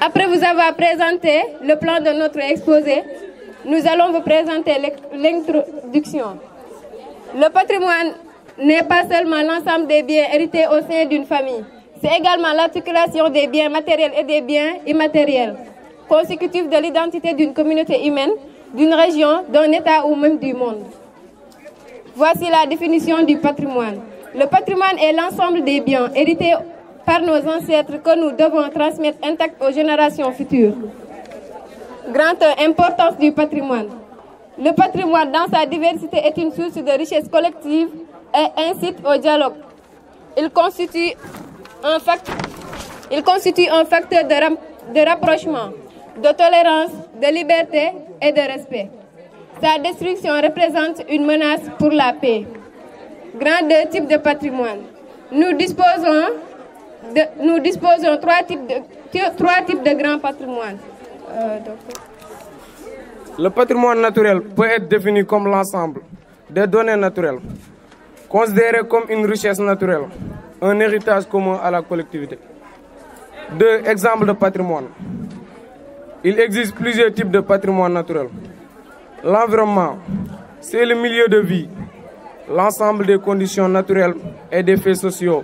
Après vous avoir présenté le plan de notre exposé, nous allons vous présenter l'introduction. Le patrimoine n'est pas seulement l'ensemble des biens hérités au sein d'une famille, c'est également l'articulation des biens matériels et des biens immatériels, constitutifs de l'identité d'une communauté humaine, d'une région, d'un État ou même du monde. Voici la définition du patrimoine. Le patrimoine est l'ensemble des biens hérités par nos ancêtres que nous devons transmettre intacts aux générations futures. Grande importance du patrimoine. Le patrimoine, dans sa diversité, est une source de richesse collective et incite au dialogue. Il constitue un facteur de rapprochement, de tolérance, de liberté et de respect. Sa destruction représente une menace pour la paix. Deux types de patrimoine. Nous disposons trois types de grands patrimoines. Le patrimoine naturel peut être défini comme l'ensemble des données naturelles, considérées comme une richesse naturelle, un héritage commun à la collectivité. Deux exemples de patrimoine. Il existe plusieurs types de patrimoine naturel. L'environnement, c'est le milieu de vie, l'ensemble des conditions naturelles et des faits sociaux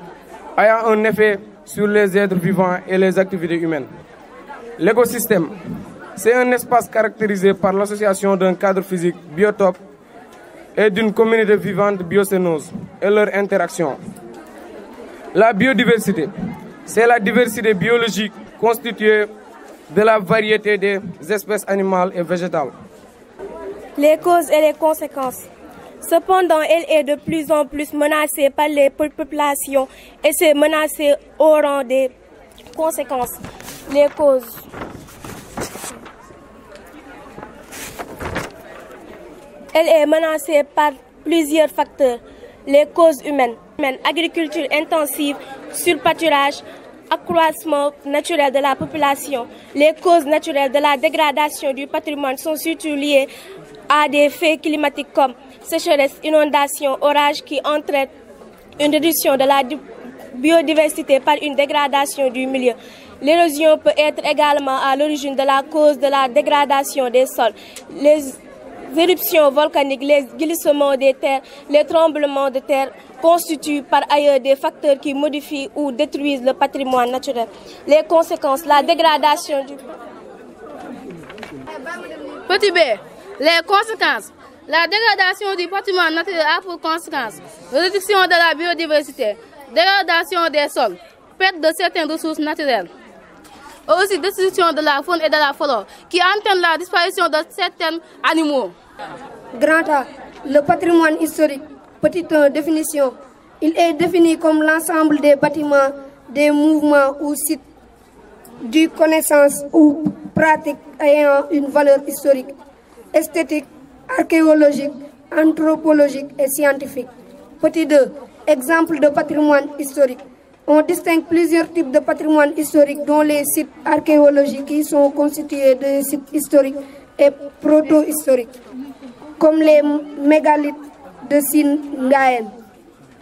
ayant un effet sur les êtres vivants et les activités humaines. L'écosystème, c'est un espace caractérisé par l'association d'un cadre physique biotope et d'une communauté vivante biocénose et leur interaction. La biodiversité, c'est la diversité biologique constituée de la variété des espèces animales et végétales. Les causes et les conséquences. Cependant, elle est de plus en plus menacée par les populations et ces menaces auront des conséquences. Les causes. Elle est menacée par plusieurs facteurs. Les causes humaines, agriculture intensive, surpâturage, accroissement naturel de la population. Les causes naturelles de la dégradation du patrimoine sont surtout liées à des faits climatiques comme sécheresse, inondation, orage qui entraînent une réduction de la biodiversité par une dégradation du milieu. L'érosion peut être également à l'origine de la cause de la dégradation des sols. Les éruptions volcaniques, les glissements des terres, les tremblements de terre constituent par ailleurs des facteurs qui modifient ou détruisent le patrimoine naturel. Les conséquences, la dégradation du... Petit B, les conséquences. La dégradation du patrimoine naturel a pour conséquence la réduction de la biodiversité, dégradation des sols, perte de certaines ressources naturelles. Aussi destruction de la faune et de la flore qui entraîne la disparition de certains animaux. Grand A, le patrimoine historique. Petite définition. Il est défini comme l'ensemble des bâtiments, des mouvements ou sites, de connaissances ou pratiques ayant une valeur historique, esthétique, archéologique, anthropologique et scientifique. Petit 2. Exemple de patrimoine historique. On distingue plusieurs types de patrimoine historique dont les sites archéologiques qui sont constitués de sites historiques et proto-historiques, comme les mégalithes de Singaen,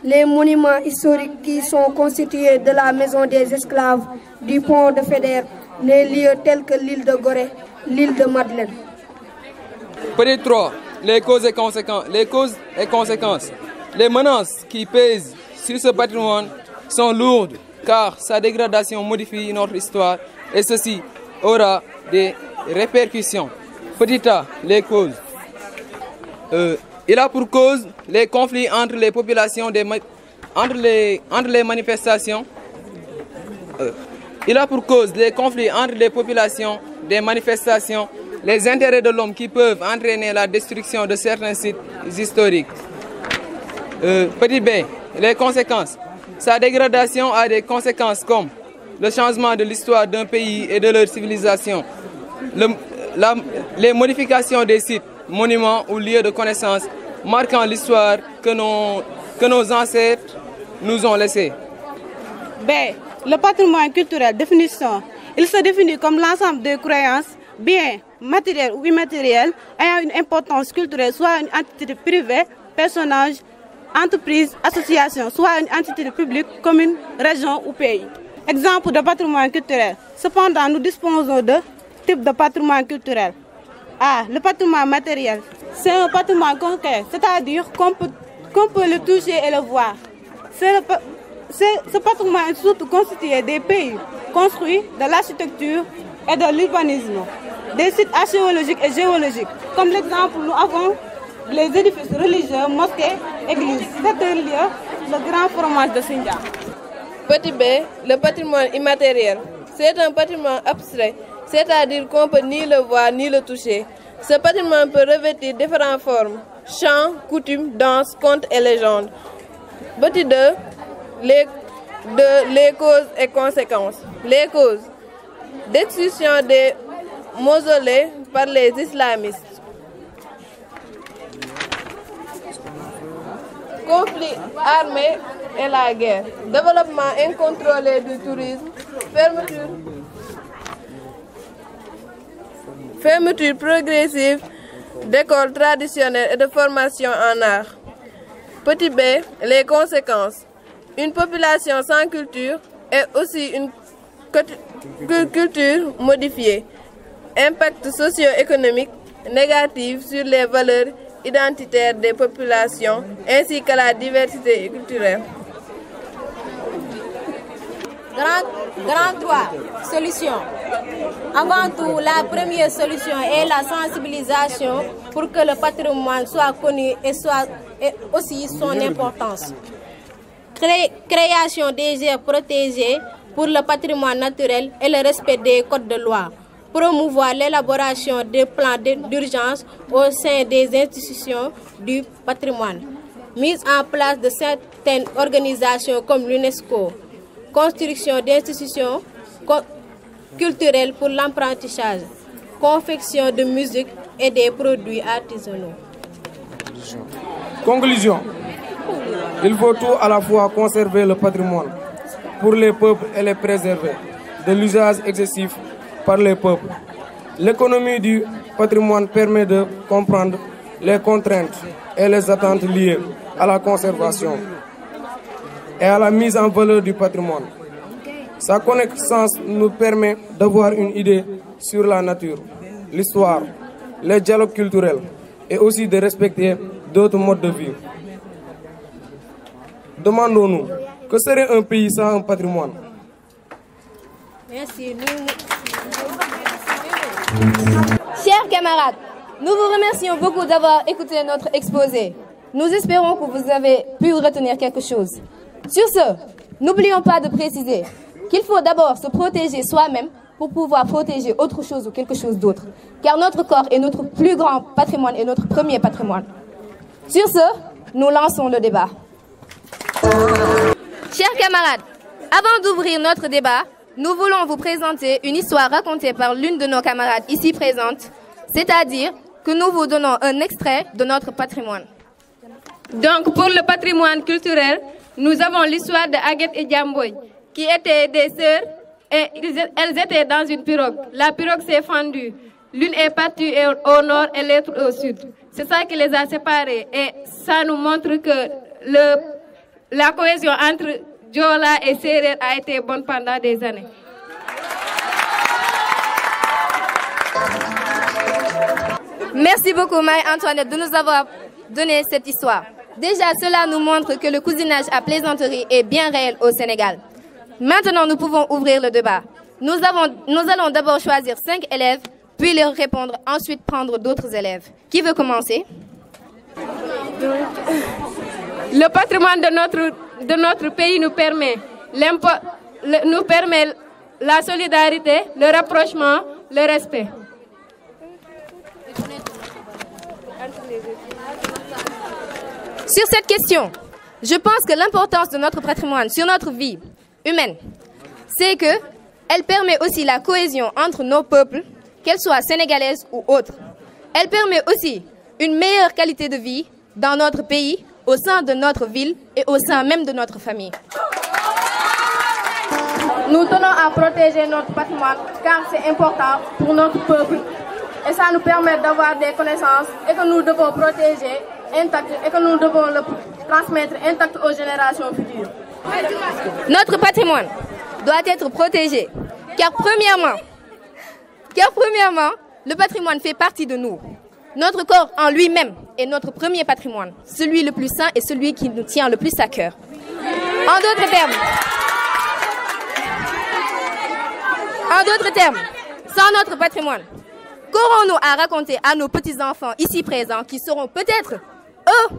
les monuments historiques qui sont constitués de la maison des esclaves, du pont de Fédère, les lieux tels que l'île de Gorée, l'île de Madeleine. Petit 3. Les causes et conséquences. Les menaces qui pèsent sur ce patrimoine sont lourdes car sa dégradation modifie notre histoire et ceci aura des répercussions. Petit A, les causes. Il a pour cause les conflits entre les populations, entre les manifestations. Il a pour cause les conflits entre les populations, des manifestations, les intérêts de l'homme qui peuvent entraîner la destruction de certains sites historiques. Petit B, les conséquences. Sa dégradation a des conséquences comme le changement de l'histoire d'un pays et de leur civilisation, les modifications des sites, monuments ou lieux de connaissance marquant l'histoire que nos ancêtres nous ont laissée. B. Le patrimoine culturel. Définition. Il se définit comme l'ensemble de croyances, biens matériels ou immatériels ayant une importance culturelle, soit une entité privée, personnage, entreprise, association, soit une entité publique, commune, région ou pays. exemple de patrimoine culturel. Cependant, nous disposons de types de patrimoine culturel. A. Le patrimoine matériel. C'est un patrimoine concret, c'est-à-dire qu'on peut le toucher et le voir. Ce patrimoine est surtout constitué des pays construits, de l'architecture et de l'urbanisme, des sites archéologiques et géologiques. Comme l'exemple, nous avons les édifices religieux, mosquées, églises. C'est un lieu, le grand fromage de Sindia. Petit b, le patrimoine immatériel. C'est un patrimoine abstrait, c'est-à-dire qu'on ne peut ni le voir ni le toucher. Ce patrimoine peut revêtir différentes formes: chants, coutumes, danses, contes et légendes. Petit 2, les causes et conséquences. Les causes: destruction des mausolées par les islamistes, conflits armés et la guerre, développement incontrôlé du tourisme, fermeture progressive d'écoles traditionnelles et de formation en art. Petit b, les conséquences. Une population sans culture est aussi une culture modifiée. Impact socio-économique négatif sur les valeurs identitaires des populations ainsi que la diversité culturelle. Grand droit, solution. Avant tout, la première solution est la sensibilisation pour que le patrimoine soit connu et aussi son importance. Création des aires protégées pour le patrimoine naturel et le respect des codes de loi. Promouvoir l'élaboration des plans d'urgence au sein des institutions du patrimoine. Mise en place de certaines organisations comme l'UNESCO. Construction d'institutions culturelles pour l'apprentissage. Confection de musique et des produits artisanaux. Conclusion. Il faut tout à la fois conserver le patrimoine pour les peuples et les préserver de l'usage excessif par les peuples. L'économie du patrimoine permet de comprendre les contraintes et les attentes liées à la conservation et à la mise en valeur du patrimoine. Sa connaissance nous permet d'avoir une idée sur la nature, l'histoire, les dialogues culturels et aussi de respecter d'autres modes de vie. Demandons-nous, que serait un pays sans un patrimoine? Merci. Chers camarades, nous vous remercions beaucoup d'avoir écouté notre exposé. Nous espérons que vous avez pu retenir quelque chose. Sur ce, n'oublions pas de préciser qu'il faut d'abord se protéger soi-même pour pouvoir protéger autre chose ou quelque chose d'autre. Car notre corps est notre plus grand patrimoine et notre premier patrimoine. Sur ce, nous lançons le débat. Chers camarades, avant d'ouvrir notre débat, nous voulons vous présenter une histoire racontée par l'une de nos camarades ici présentes, c'est-à-dire que nous vous donnons un extrait de notre patrimoine. Donc, pour le patrimoine culturel, nous avons l'histoire de Aguet et Djamboy, qui étaient des sœurs et elles étaient dans une pirogue. La pirogue s'est fendue. L'une est partie au nord et l'autre au sud. C'est ça qui les a séparées et ça nous montre que la cohésion entre Diola et Serer a été bonne pendant des années. Merci beaucoup Marie-Antoinette de nous avoir donné cette histoire. Déjà, cela nous montre que le cousinage à plaisanterie est bien réel au Sénégal. Maintenant, nous pouvons ouvrir le débat. Nous allons d'abord choisir 5 élèves, puis leur répondre, ensuite prendre d'autres élèves. Qui veut commencer? Le patrimoine de notre pays nous permet la solidarité, le rapprochement, le respect. Sur cette question, je pense que l'importance de notre patrimoine sur notre vie humaine, c'est qu'elle permet aussi la cohésion entre nos peuples, qu'elles soient sénégalaises ou autres. Elle permet aussi une meilleure qualité de vie dans notre pays, au sein de notre ville et au sein même de notre famille. Nous tenons à protéger notre patrimoine car c'est important pour notre peuple. Et ça nous permet d'avoir des connaissances et que nous devons protéger intact et que nous devons le transmettre intact aux générations futures. Notre patrimoine. doit être protégé. Car premièrement, le patrimoine fait partie de nous. Notre corps en lui-même est notre premier patrimoine, celui le plus saint et celui qui nous tient le plus à cœur. En d'autres termes, sans notre patrimoine, qu'aurons-nous à raconter à nos petits-enfants ici présents qui seront peut-être eux,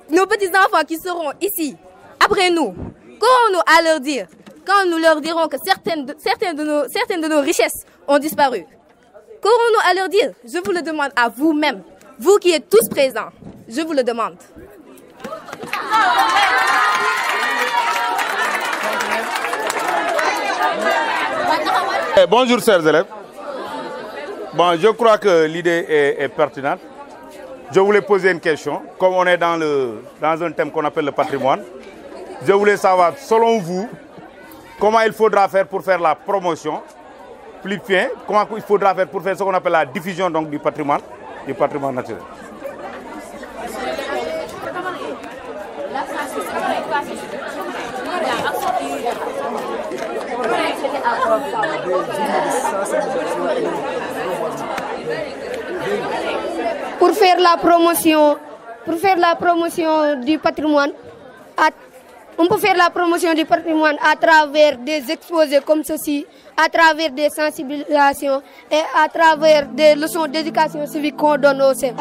nos petits-enfants qui seront ici après nous? Qu'aurons-nous à leur dire quand nous leur dirons que certaines de nos richesses ont disparu? Qu'aurons-nous à leur dire? Je vous le demande à vous-même, vous qui êtes tous présents, je vous le demande. Bonjour chers élèves. Bon, je crois que l'idée est pertinente. Je voulais poser une question. Comme on est dans un thème qu'on appelle le patrimoine, je voulais savoir, selon vous, comment il faudra faire pour faire la promotion, plus bien, comment il faudra faire pour faire ce qu'on appelle la diffusion donc, du patrimoine naturel. Pour faire la promotion du patrimoine, on peut faire la promotion du patrimoine à travers des exposés comme ceci, à travers des sensibilisations et à travers des leçons d'éducation civique qu'on donne au CEM.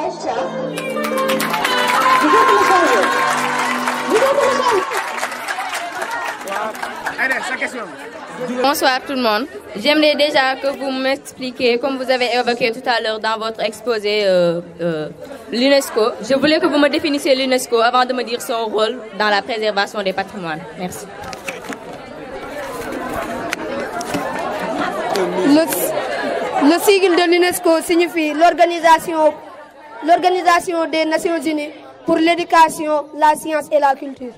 Bonsoir tout le monde. J'aimerais déjà que vous m'expliquiez, comme vous avez évoqué tout à l'heure dans votre exposé, l'UNESCO. Je voulais que vous me définissiez l'UNESCO avant de me dire son rôle dans la préservation des patrimoines. Merci. Le sigle de l'UNESCO signifie l'Organisation des Nations Unies pour l'éducation, la science et la culture.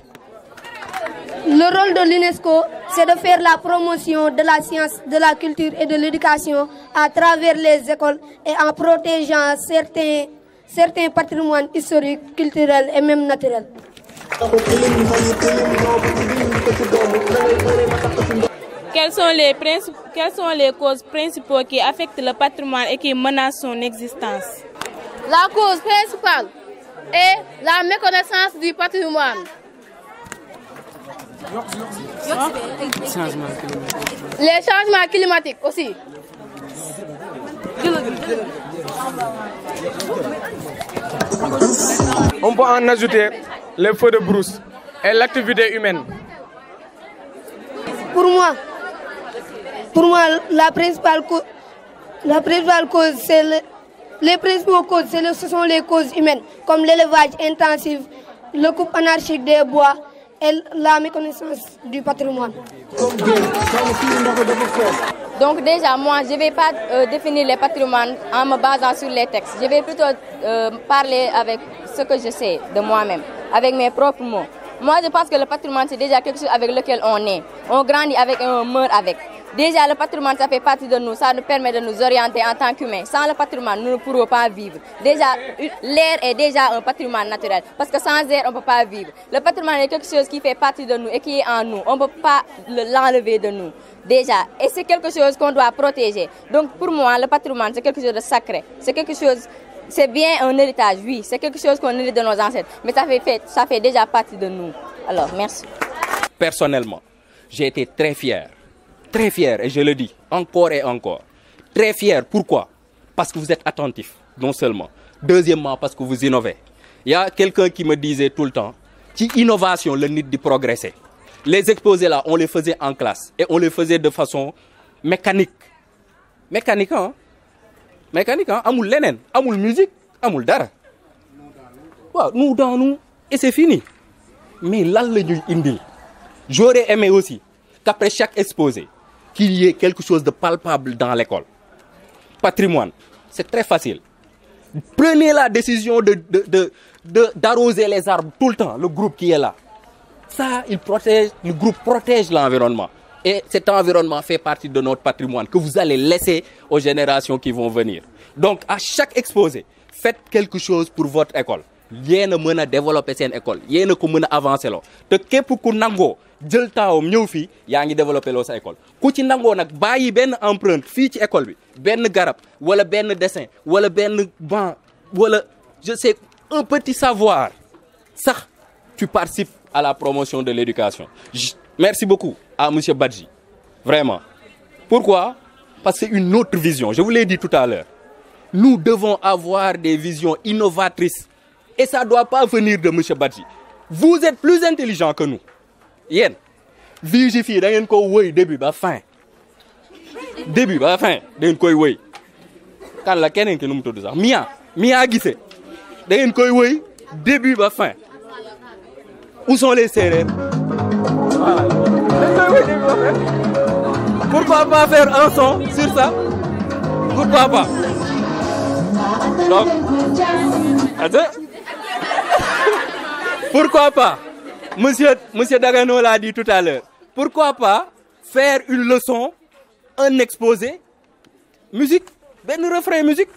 Le rôle de l'UNESCO, c'est de faire la promotion de la science, de la culture et de l'éducation à travers les écoles et en protégeant certains patrimoines historiques, culturels et même naturels. Quelles sont les causes principales qui affectent le patrimoine et qui menacent son existence? La cause principale est la méconnaissance du patrimoine. Les changements climatiques aussi. On peut en ajouter les feux de brousse et l'activité humaine. Pour moi, la principale cause, ce sont les causes humaines, comme l'élevage intensif, le coupe anarchique des bois et la méconnaissance du patrimoine. Donc déjà, moi, je ne vais pas définir les patrimoines en me basant sur les textes. Je vais plutôt parler avec ce que je sais de moi-même, avec mes propres mots. Moi, je pense que le patrimoine, c'est déjà quelque chose avec lequel on est. On grandit avec et on meurt avec. Déjà, le patrimoine, ça fait partie de nous. Ça nous permet de nous orienter en tant qu'humains. Sans le patrimoine, nous ne pourrons pas vivre. Déjà, l'air est déjà un patrimoine naturel. Parce que sans air, on ne peut pas vivre. Le patrimoine est quelque chose qui fait partie de nous et qui est en nous. On ne peut pas l'enlever de nous. Déjà. Et c'est quelque chose qu'on doit protéger. Donc, pour moi, le patrimoine, c'est quelque chose de sacré. C'est quelque chose... C'est bien un héritage, oui. C'est quelque chose qu'on hérite de nos ancêtres. Mais ça fait déjà partie de nous. Alors, merci. Personnellement, j'ai été très fier, et je le dis encore et encore. Très fier, pourquoi? Parce que vous êtes attentifs, non seulement. Deuxièmement, parce que vous innovez. Il y a quelqu'un qui me disait tout le temps, qui innovation, le nid de progresser. Les exposés là, on les faisait en classe. Et on les faisait de façon mécanique. Mécanique, hein? Mécanique, hein? Amul lenen, amul musique, amul dara. Wow, nous dans nous, et c'est fini. Mais là, j'aurais aimé aussi qu'après chaque exposé, qu'il y ait quelque chose de palpable dans l'école. Patrimoine, c'est très facile. Prenez la décision d'arroser les arbres tout le temps, le groupe qui est là. Ça, le groupe protège l'environnement. Et cet environnement fait partie de notre patrimoine que vous allez laisser aux générations qui vont venir. Donc, à chaque exposé, faites quelque chose pour votre école. Yéen a mën a développer seen école yéen a ko mën a avancer loo te képp ku nangoo jël taawam ñëw fii yaa ngi développé loo sa école ku ci nangoo nag bàyyi benn empreinte fii ci école bi benn garab wala benn dessin wala benn banc wala je sais un petit savoir sax tu participes à la promotion de l'éducation. Merci beaucoup à monsieur Badji vraiment. Pourquoi? Parce que c'est une autre vision. Je vous l'ai dit tout à l'heure. Nous devons avoir des visions innovatrices et ça ne doit pas venir de monsieur Badji. Vous êtes plus intelligent que nous. Yéen vigifie da ngeen ko wëy début ba fin début ba fin da ngeen koy wëy kan la keneen ki nu mu tudd sax Mia Guissé da ngeen koy wëy début ba fin. Où sont les Sérères? Voilà. Pourquoi pas faire un son sur ça? Pourquoi pas? Donc, pourquoi pas? Monsieur Dagano l'a dit tout à l'heure. Pourquoi pas faire une leçon, un exposé, musique, ben refrain musique?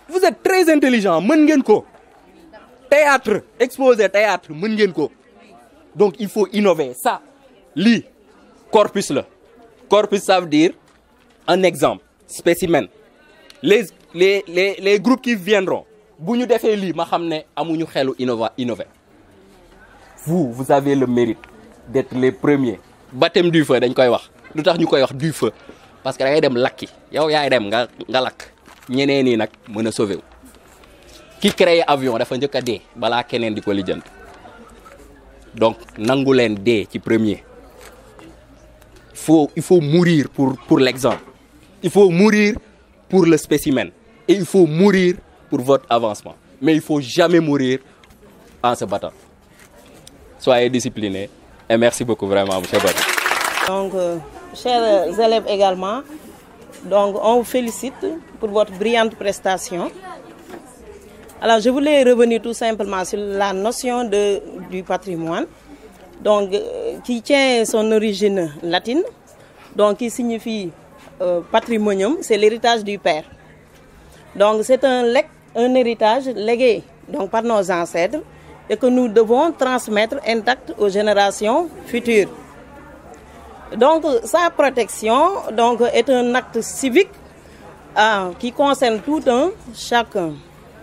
Vous êtes très intelligent, mën ngeen ko. Théâtre, exposé théâtre, mën ngeen ko. Donc il faut innover. Ça, li, corpus là. Corpus ça veut dire un exemple, spécimen. Les groupes qui viendront, bu ñu defee lii ma xam ne amuñu xelu innover. Vous avez le mérite d'être les premiers. Baptême du feu dañ koy wax. Lu tax ñu koy wax du feu parce que da ngay dem lakki. Yow yaay dem nga lakk. Ñeneen ñi nag mën a sauver wu. Ki créé avion dafa njëkk a dee balaa keneen di ko lijjanti. Donc nangu leen dee ci premier. Il faut mourir pour l'exemple. Il faut mourir pour le spécimen. Et il faut mourir pour votre avancement. Mais il ne faut jamais mourir en se battant. Soyez disciplinés et merci beaucoup vraiment, M. Badji. Donc, chers élèves également, donc on vous félicite pour votre brillante prestation. Alors, je voulais revenir tout simplement sur la notion du patrimoine, donc qui tient son origine latine, donc qui signifie patrimonium, c'est l'héritage du père. Donc, c'est un héritage légué donc, par nos ancêtres et que nous devons transmettre intact aux générations futures. Donc, sa protection donc, est un acte civique qui concerne tout un chacun.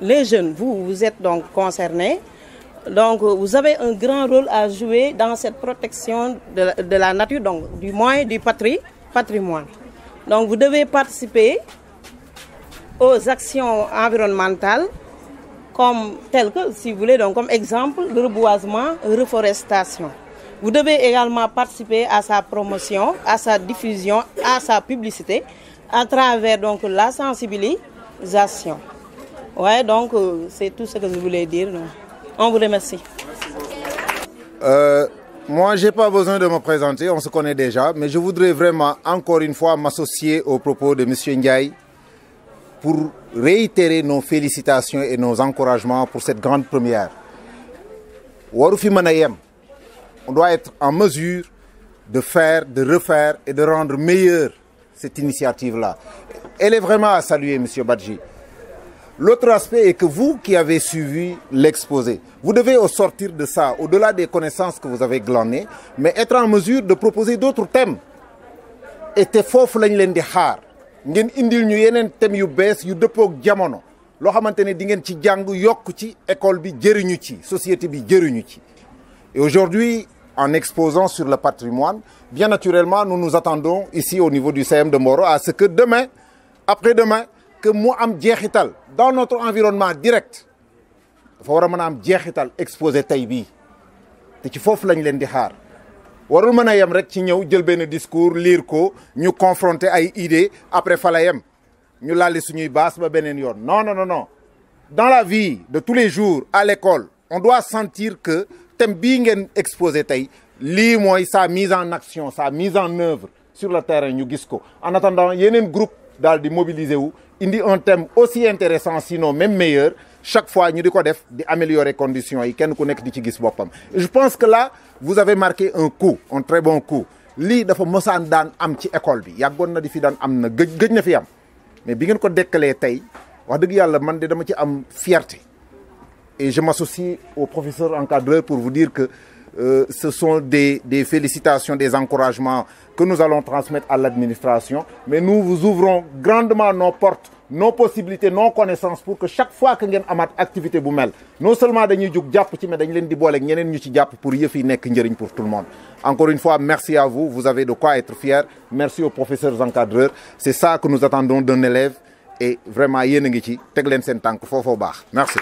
Les jeunes, vous êtes donc concernés. Donc, vous avez un grand rôle à jouer dans cette protection de la nature, donc du moins du patrimoine. Donc, vous devez participer aux actions environnementales telles que, si vous voulez, donc comme exemple, le reboisement, reforestation. Vous devez également participer à sa promotion, à sa diffusion, à sa publicité, à travers donc la sensibilisation. Ouais, donc c'est tout ce que je voulais dire. On vous remercie. Moi, je n'ai pas besoin de me présenter, on se connaît déjà, mais je voudrais vraiment, encore une fois, m'associer aux propos de M. Ndiaye pour réitérer nos félicitations et nos encouragements pour cette grande première. Warufi Manayem, on doit être en mesure de faire, de refaire et de rendre meilleure cette initiative-là. Elle est vraiment à saluer, M. Badji. L'autre aspect est que vous qui avez suivi l'exposé, vous devez au sortir de ça, au-delà des connaissances que vous avez glanées, mais être en mesure de proposer d'autres thèmes. Et te foofu lañ leen di xaar ngeen indil ñu yeneen thèmes yu bees yu dëppook jamono loo xamante ne di ngeen ci jàng yokk ci école bi jëriñu ci société bi jëriñu ci. Et aujourd'hui, en exposant sur le patrimoine, bien naturellement, nous nous attendons ici au niveau du CM de Mboro à ce que demain, après-demain, que mu am jeexital dans notre environnement direct dafa war a mën a am jeexital exposé tey bii te ci foofu lañ leen di xaar warul mën a yem rek ci ñëw jël benn discours lire ko ñu confronter ay idées après fa la yem ñu lalli suñuy baas ba beneen yoon non non non non dans la vie de tous les jours à l'école on doit sentir que thème bii ngeen exposé tey lii mooy sa mise en action sa mise en œuvre sur le terrain ñu gis ko en attendant yeneen groupe daal di mobiliser wu indi un thème aussi intéressant sinon même meilleur chaque fois ñu di ko def di améliorer conditions yi kenn ku nekk di ci gis boppam. Et je pense que là vous avez marqué un coup un très bon coup lii dafa mosaan daan am ci école bi yàggoon na di fi daan am na gëj na fi am mais bi ngeen ko dekkalee tey wax dëgg yàlla man de dama ci am fierté et je m'associe aux professeurs encadreurs pour vous dire que ce sont des félicitations, des encouragements que nous allons transmettre à l'administration. Mais nous vous ouvrons grandement nos portes, nos possibilités, nos connaissances pour que chaque fois que ngeen amaat activité bu mel non seulement dañuy jug jàpp ci mais dañ leen di booleeg ñeneen ñu ci jàpp pour yëf yi nekk njëriñ pour tout le monde. Encore une fois, merci à vous. Vous avez de quoi être fiers. Merci aux professeurs encadreurs. C'est ça que nous attendons d'un élève. Et vraiment, yéen a ngi ci teg leen seen tànk foofoo baax. Merci.